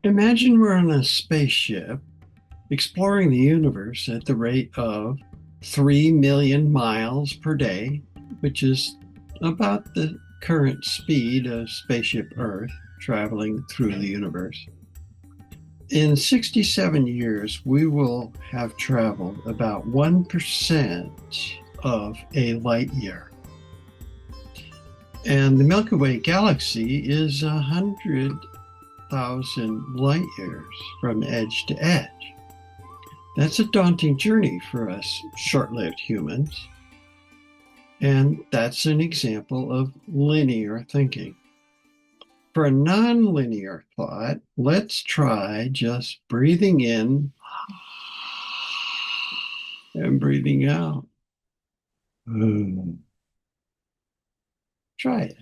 Imagine we're on a spaceship exploring the universe at the rate of 3 million miles per day, which is about the current speed of spaceship Earth traveling through the universe. In 67 years, we will have traveled about 1% of a light year. And the Milky Way galaxy is 100,000 light years from edge to edge. That's a daunting journey for us short-lived humans. And that's an example of linear thinking. For a nonlinear thought, let's try just breathing in and breathing out. Try it.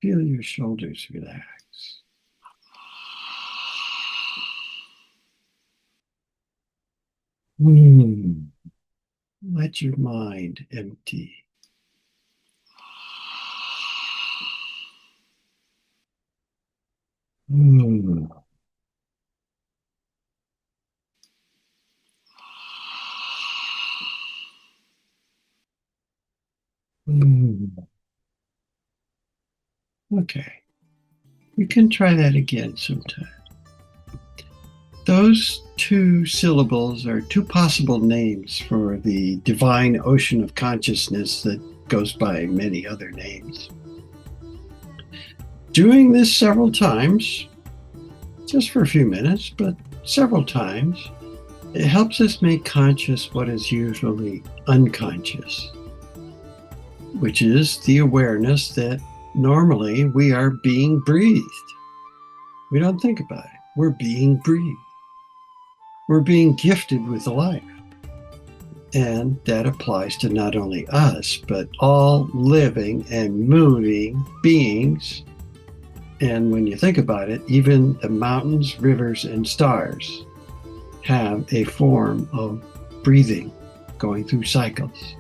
Feel your shoulders relax. Let your mind empty. Okay, you can try that again sometime. Those two syllables are two possible names for the divine ocean of consciousness that goes by many other names. Doing this several times, just for a few minutes, but several times, it helps us make conscious what is usually unconscious, which is the awareness that normally we are being breathed. We don't think about it. We're being breathed. We're being gifted with life. And that applies to not only us, but all living and moving beings. And when you think about it, even the mountains, rivers, and stars have a form of breathing going through cycles.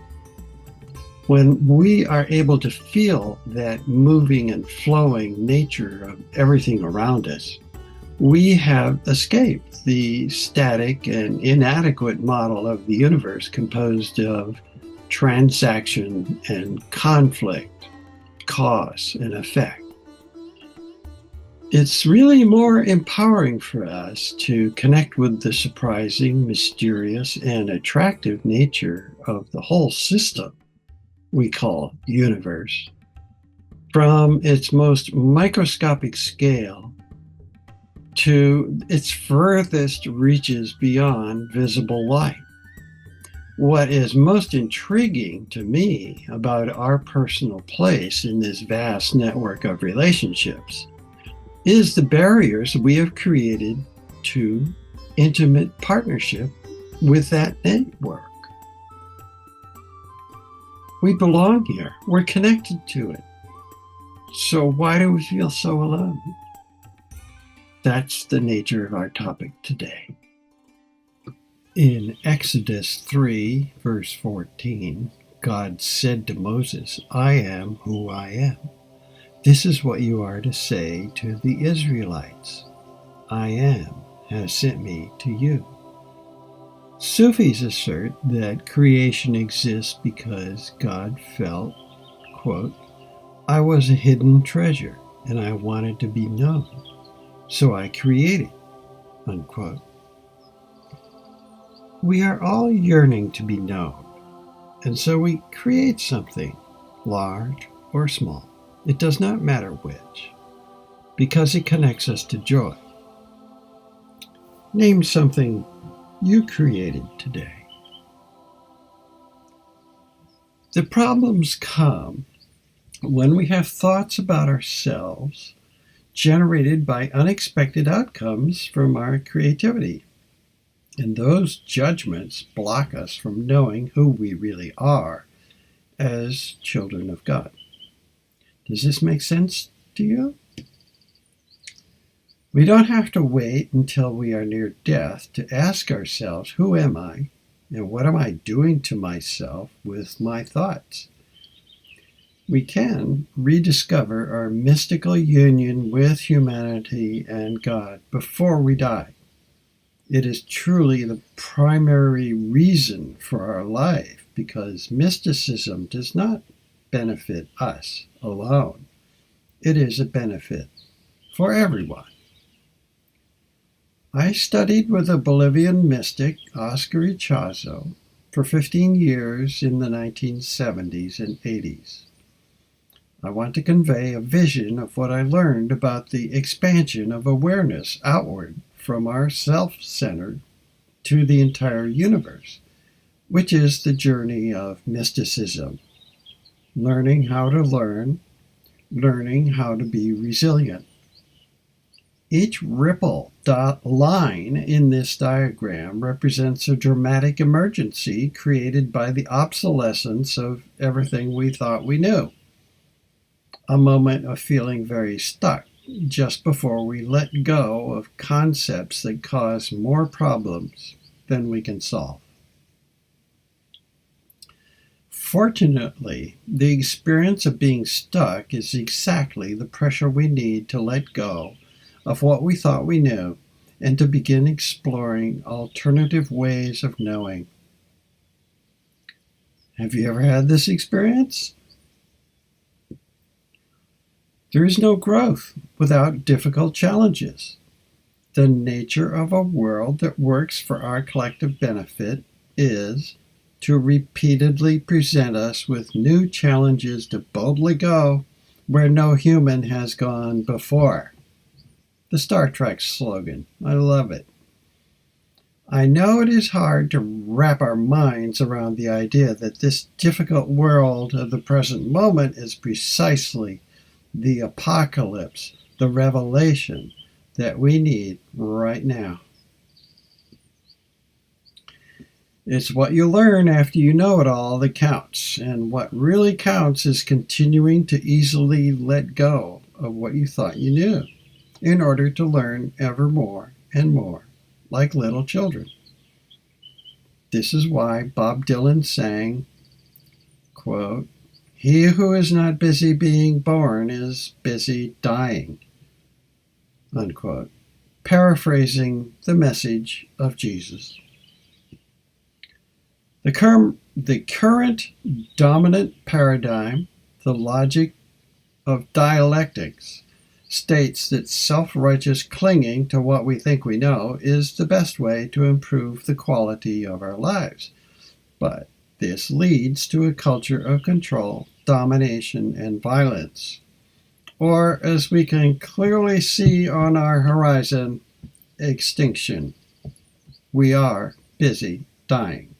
When we are able to feel that moving and flowing nature of everything around us, we have escaped the static and inadequate model of the universe composed of transaction and conflict, cause and effect. It's really more empowering for us to connect with the surprising, mysterious, and attractive nature of the whole system we call universe. From its most microscopic scale to its furthest reaches beyond visible light. What is most intriguing to me about our personal place in this vast network of relationships is the barriers we have created to intimate partnership with that network. We belong here. We're connected to it. So why do we feel so alone? That's the nature of our topic today. In Exodus 3, verse 14, God said to Moses, "I am who I am. This is what you are to say to the Israelites. I am has sent me to you." Sufis assert that creation exists because God felt, quote, "I was a hidden treasure and I wanted to be known, so I created," unquote. We are all yearning to be known, and so we create something, large or small. It does not matter which, because it connects us to joy. Name something you created today. The problems come when we have thoughts about ourselves generated by unexpected outcomes from our creativity. And those judgments block us from knowing who we really are as children of God. Does this make sense to you? We don't have to wait until we are near death to ask ourselves, who am I? And what am I doing to myself with my thoughts? we can rediscover our mystical union with humanity and God before we die. It is truly the primary reason for our life because mysticism does not benefit us alone. It is a benefit for everyone. I studied with a Bolivian mystic, Oscar Ichazo, for 15 years in the 1970s and 80s. I want to convey a vision of what I learned about the expansion of awareness outward from our self-centered to the entire universe, which is the journey of mysticism. Learning how to learn, learning how to be resilient. Each ripple dot line in this diagram represents a dramatic emergency created by the obsolescence of everything we thought we knew. A moment of feeling very stuck just before we let go of concepts that cause more problems than we can solve. Fortunately, the experience of being stuck is exactly the pressure we need to let go of what we thought we knew and to begin exploring alternative ways of knowing. Have you ever had this experience? There is no growth without difficult challenges. The nature of a world that works for our collective benefit is to repeatedly present us with new challenges to boldly go where no human has gone before. The Star Trek slogan. I love it. I know it is hard to wrap our minds around the idea that this difficult world of the present moment is precisely the apocalypse, the revelation that we need right now. It's what you learn after you know it all that counts, and what really counts is continuing to easily let go of what you thought you knew in order to learn ever more and more, like little children. This is why Bob Dylan sang, quote, "He who is not busy being born is busy dying," unquote, paraphrasing the message of Jesus. The current dominant paradigm, the logic of dialectics, states that self-righteous clinging to what we think we know is the best way to improve the quality of our lives. But this leads to a culture of control, domination, and violence. Or, as we can clearly see on our horizon, extinction. We are busy dying.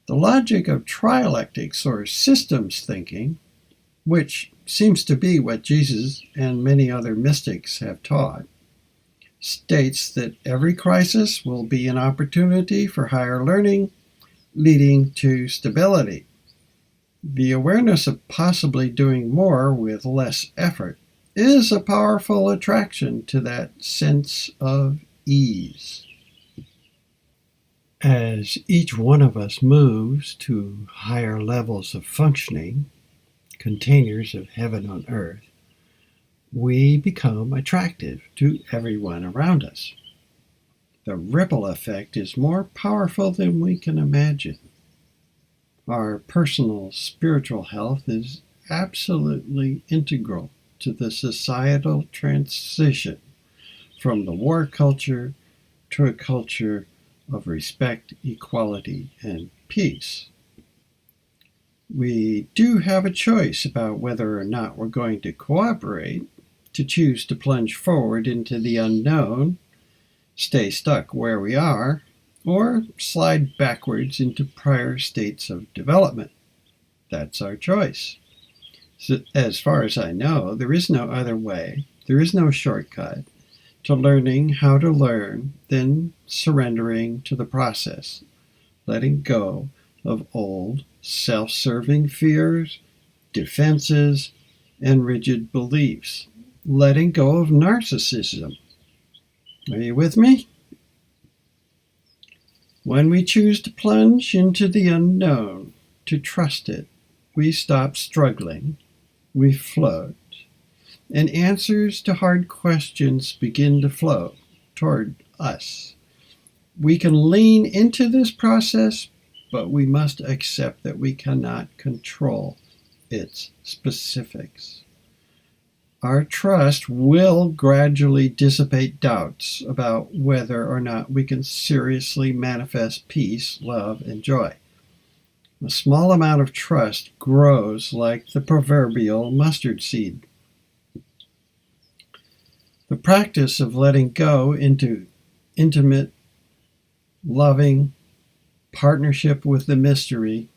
The logic of trialectics, or systems thinking, which seems to be what Jesus and many other mystics have taught, states that every crisis will be an opportunity for higher learning, leading to stability. The awareness of possibly doing more with less effort is a powerful attraction to that sense of ease. As each one of us moves to higher levels of functioning, containers of heaven on earth, we become attractive to everyone around us. The ripple effect is more powerful than we can imagine. Our personal spiritual health is absolutely integral to the societal transition from the war culture to a culture of respect, equality, and peace. We do have a choice about whether or not we're going to cooperate, to choose to plunge forward into the unknown, stay stuck where we are, or slide backwards into prior states of development. That's our choice. So, as far as I know, there is no other way, there is no shortcut to learning how to learn than surrendering to the process, letting go of old, self-serving fears, defenses, and rigid beliefs, letting go of narcissism. Are you with me? When we choose to plunge into the unknown, to trust it, we stop struggling, we float, and answers to hard questions begin to flow toward us. We can lean into this process, but we must accept that we cannot control its specifics. Our trust will gradually dissipate doubts about whether or not we can seriously manifest peace, love, and joy. A small amount of trust grows like the proverbial mustard seed. The practice of letting go into intimate, loving partnership with the mystery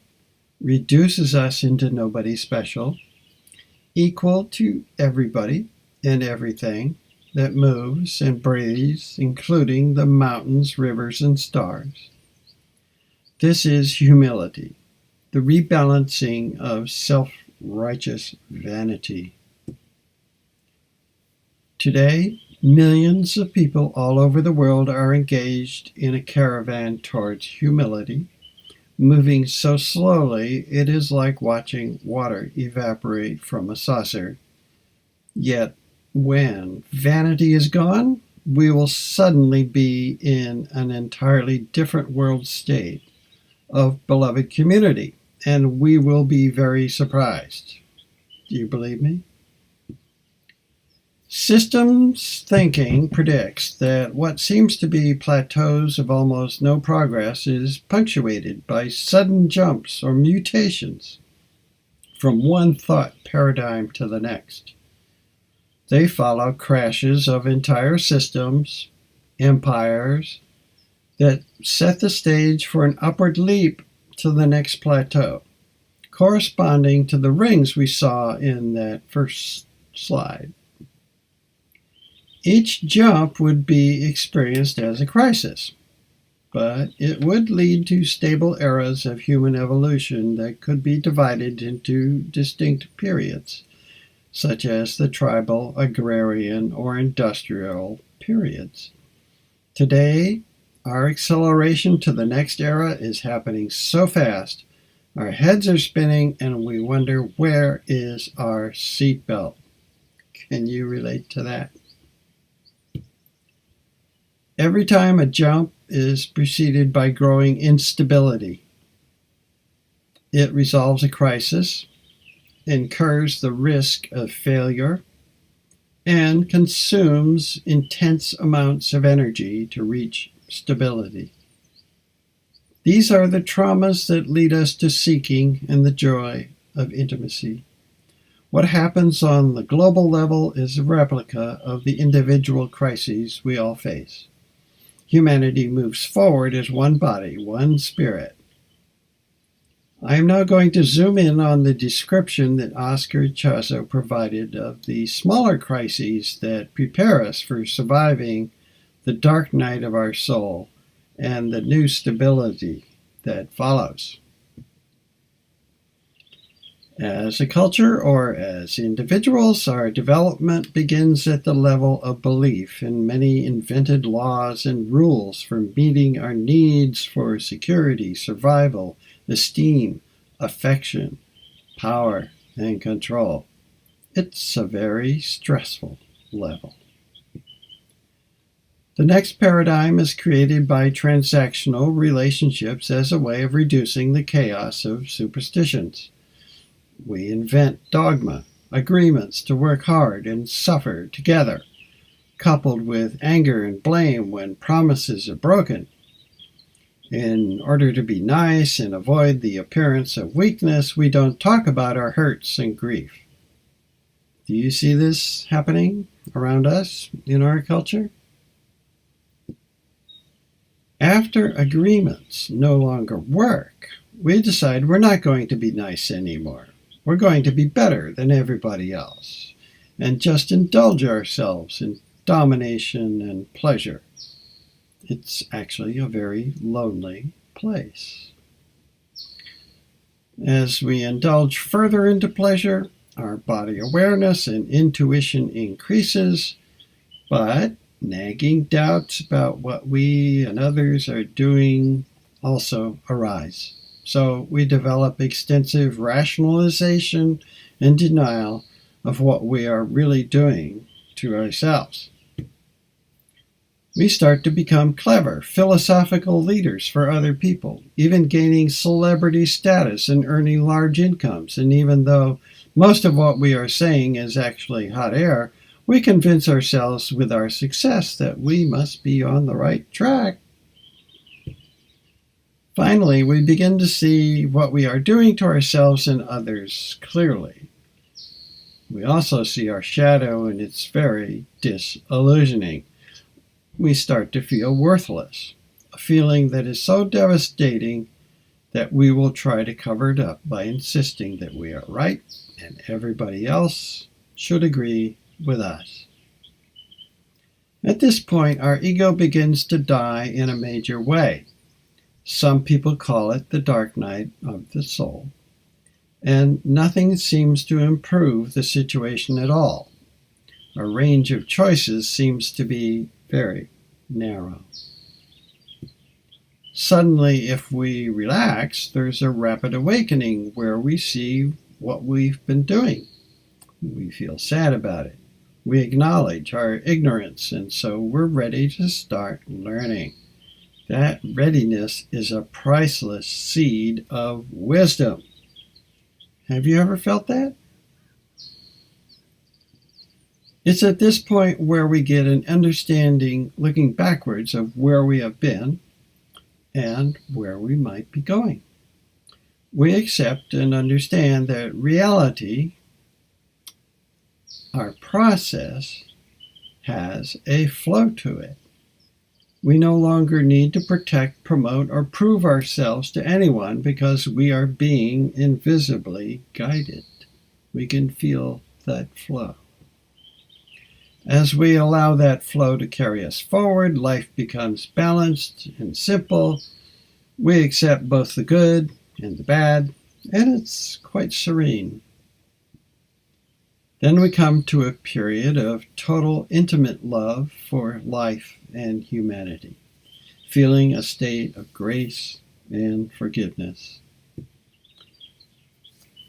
reduces us into nobody special, equal to everybody and everything that moves and breathes, including the mountains, rivers, and stars. This is humility, the rebalancing of self-righteous vanity. Today, millions of people all over the world are engaged in a caravan towards humility, moving so slowly it is like watching water evaporate from a saucer. Yet, when vanity is gone, we will suddenly be in an entirely different world state of beloved community, and we will be very surprised. Do you believe me? Systems thinking predicts that what seems to be plateaus of almost no progress is punctuated by sudden jumps or mutations from one thought paradigm to the next. They follow crashes of entire systems, empires, that set the stage for an upward leap to the next plateau, corresponding to the rings we saw in that first slide. Each jump would be experienced as a crisis, but it would lead to stable eras of human evolution that could be divided into distinct periods, such as the tribal, agrarian, or industrial periods. Today, our acceleration to the next era is happening so fast, our heads are spinning, and we wonder, where is our seatbelt? Can you relate to that? Every time a jump is preceded by growing instability, it resolves a crisis, incurs the risk of failure, and consumes intense amounts of energy to reach stability. These are the traumas that lead us to seeking and the joy of intimacy. What happens on the global level is a replica of the individual crises we all face. Humanity moves forward as one body, one spirit. I am now going to zoom in on the description that Oscar Chazo provided of the smaller crises that prepare us for surviving the dark night of our soul and the new stability that follows. As a culture or as individuals, our development begins at the level of belief in many invented laws and rules for meeting our needs for security, survival, esteem, affection, power, and control. It's a very stressful level. The next paradigm is created by transactional relationships as a way of reducing the chaos of superstitions. We invent dogma, agreements to work hard and suffer together, coupled with anger and blame when promises are broken. In order to be nice and avoid the appearance of weakness, we don't talk about our hurts and grief. Do you see this happening around us in our culture? After agreements no longer work, we decide we're not going to be nice anymore. We're going to be better than everybody else and just indulge ourselves in domination and pleasure. It's actually a very lonely place. As we indulge further into pleasure, our body awareness and intuition increases, but nagging doubts about what we and others are doing also arise. So we develop extensive rationalization and denial of what we are really doing to ourselves. We start to become clever, philosophical leaders for other people, even gaining celebrity status and earning large incomes. And even though most of what we are saying is actually hot air, we convince ourselves with our success that we must be on the right track. Finally, we begin to see what we are doing to ourselves and others clearly. We also see our shadow, and it's very disillusioning. We start to feel worthless, a feeling that is so devastating that we will try to cover it up by insisting that we are right and everybody else should agree with us. At this point, our ego begins to die in a major way. Some people call it the dark night of the soul, and nothing seems to improve the situation at all. Our range of choices seems to be very narrow. Suddenly, if we relax, there's a rapid awakening where we see what we've been doing. We feel sad about it. We acknowledge our ignorance, and so we're ready to start learning. That readiness is a priceless seed of wisdom. Have you ever felt that? It's at this point where we get an understanding, looking backwards, of where we have been and where we might be going. We accept and understand that reality, our process, has a flow to it. We no longer need to protect, promote, or prove ourselves to anyone because we are being invisibly guided. We can feel that flow. As we allow that flow to carry us forward, life becomes balanced and simple. We accept both the good and the bad, and it's quite serene. Then we come to a period of total intimate love for life and humanity, feeling a state of grace and forgiveness.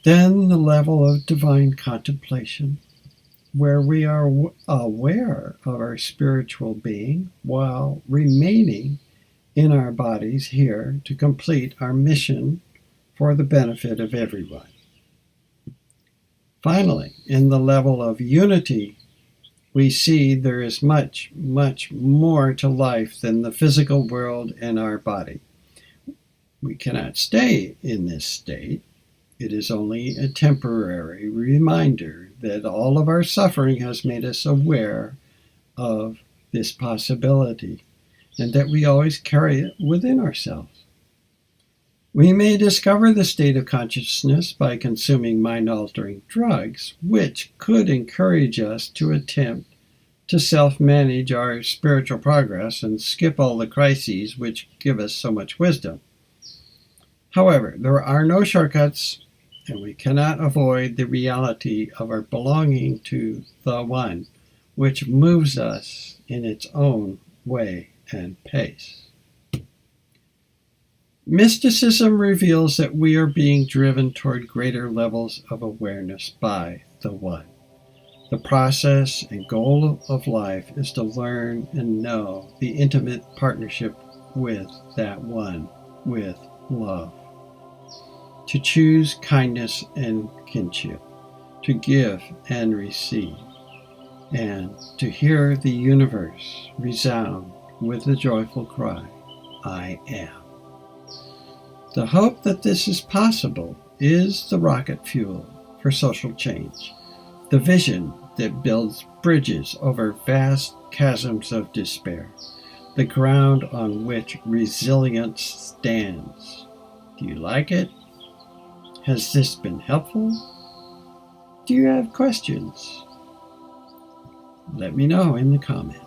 Then the level of divine contemplation, where we are aware of our spiritual being while remaining in our bodies here to complete our mission for the benefit of everyone. Finally, in the level of unity, we see there is much, much more to life than the physical world and our body. We cannot stay in this state. It is only a temporary reminder that all of our suffering has made us aware of this possibility and that we always carry it within ourselves. We may discover the state of consciousness by consuming mind-altering drugs, which could encourage us to attempt to self-manage our spiritual progress and skip all the crises which give us so much wisdom. However, there are no shortcuts, and we cannot avoid the reality of our belonging to the One, which moves us in its own way and pace. Mysticism reveals that we are being driven toward greater levels of awareness by the One. The process and goal of life is to learn and know the intimate partnership with that One, with love. To choose kindness and kinship, to give and receive, and to hear the universe resound with the joyful cry, I am. The hope that this is possible is the rocket fuel for social change, the vision that builds bridges over vast chasms of despair, the ground on which resilience stands. Do you like it? Has this been helpful? Do you have questions? Let me know in the comments.